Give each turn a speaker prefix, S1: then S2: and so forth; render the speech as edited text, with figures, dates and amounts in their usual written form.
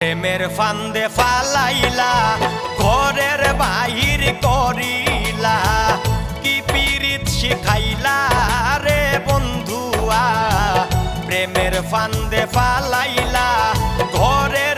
S1: প্রেমের ফান্দে ফালাইলা ঘরের বাহির করিলা কি পীড়িত শিখাইলা রে বন্ধুয়া প্রেমের ফান্দে ফালাইলা ঘরের